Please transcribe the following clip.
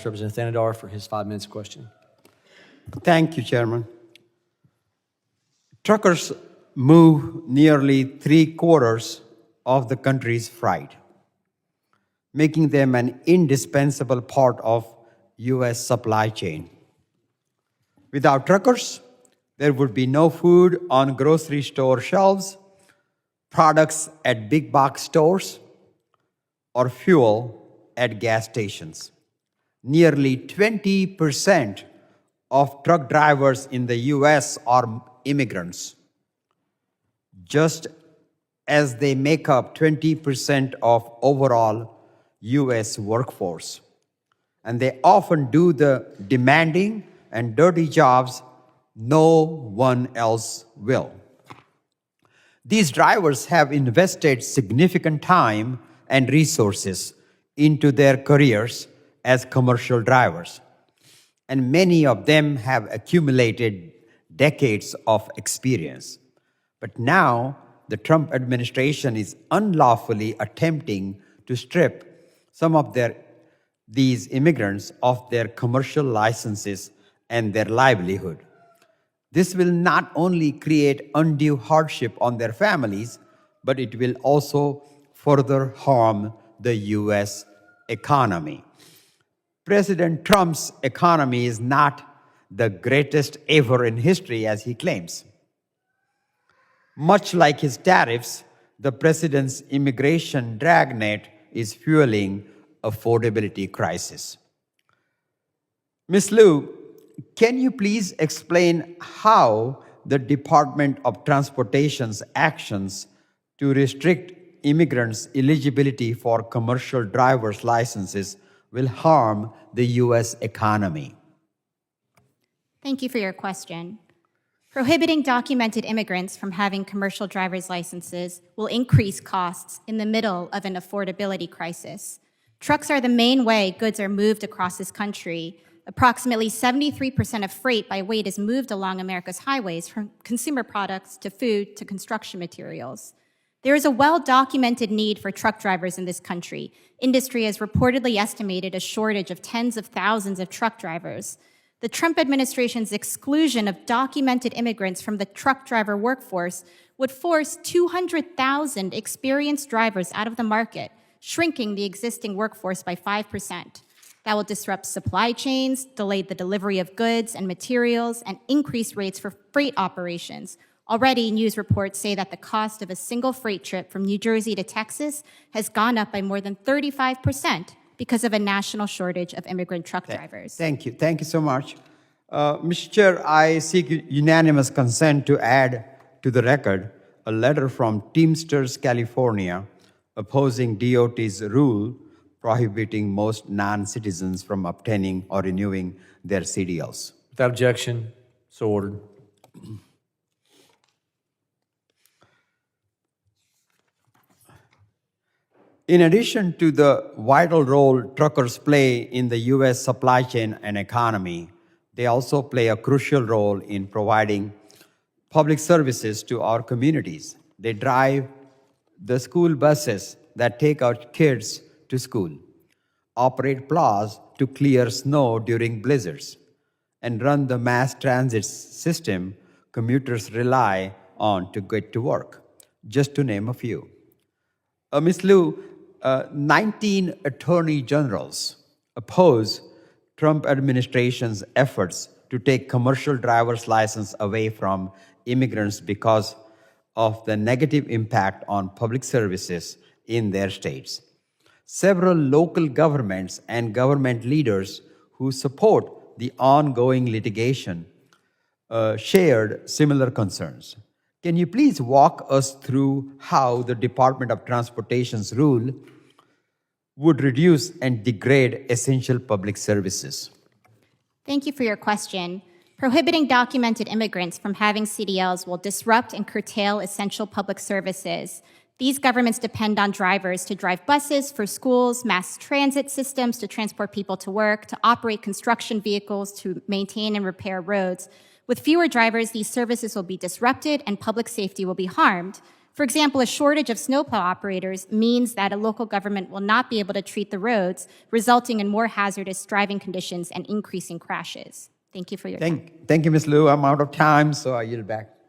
Representative Thanedar for his 5 minutes question. Thank you, Chairman. Truckers move nearly 3/4 of the country's freight, making them an indispensable part of U.S. supply chain. Without truckers, there would be no food on grocery store shelves, products at big box stores, or fuel at gas stations. Nearly 20% of truck drivers in the U.S. are immigrants, just as they make up 20% of overall U.S. workforce. And they often do the demanding and dirty jobs no one else will. These drivers have invested significant time and resources into their careers as commercial drivers, and many of them have accumulated decades of experience. But now, the Trump administration is unlawfully attempting to strip some of these immigrants of their commercial licenses and their livelihood. This will not only create undue hardship on their families, but it will also further harm the U.S. economy. President Trump's economy is not the greatest ever in history, as he claims. Much like his tariffs, the president's immigration dragnet is fueling affordability crisis. Ms. Liu, can you please explain how the Department of Transportation's actions to restrict immigrants' eligibility for commercial driver's licenses will harm the U.S. economy? Thank you for your question. Prohibiting documented immigrants from having commercial driver's licenses will increase costs in the middle of an affordability crisis. Trucks are the main way goods are moved across this country. Approximately 73% of freight by weight is moved along America's highways, from consumer products to food to construction materials. There is a well-documented need for truck drivers in this country. Industry has reportedly estimated a shortage of tens of thousands of truck drivers. The Trump administration's exclusion of documented immigrants from the truck driver workforce would force 200,000 experienced drivers out of the market, shrinking the existing workforce by 5%. That will disrupt supply chains, delay the delivery of goods and materials, and increase rates for freight operations. Already, news reports say that the cost of a single freight trip from New Jersey to Texas has gone up by more than 35% because of a national shortage of immigrant truck drivers. Thank you. Thank you so much. Mr. Chair, I seek unanimous consent to add to the record a letter from Teamsters California opposing DOT's rule prohibiting most non-citizens from obtaining or renewing their CDLs. Without objection, so ordered. In addition to the vital role truckers play in the U.S. supply chain and economy, they also play a crucial role in providing public services to our communities. They drive the school buses that take our kids to school, operate plows to clear snow during blizzards, and run the mass transit system commuters rely on to get to work, just to name a few. Ms. Liu, 19 attorney generals oppose Trump administration's efforts to take commercial driver's license away from immigrants because of the negative impact on public services in their states. Several local governments and government leaders who support the ongoing litigation shared similar concerns. Can you please walk us through how the Department of Transportation's rule would reduce and degrade essential public services? Thank you for your question. Prohibiting documented immigrants from having CDLs will disrupt and curtail essential public services. These governments depend on drivers to drive buses for schools, mass transit systems to transport people to work, to operate construction vehicles, to maintain and repair roads. With fewer drivers, these services will be disrupted and public safety will be harmed. For example, a shortage of snowplow operators means that a local government will not be able to treat the roads, resulting in more hazardous driving conditions and increasing crashes. Thank you for your time. Thank you, Ms. Liu. I'm out of time, so I yield back.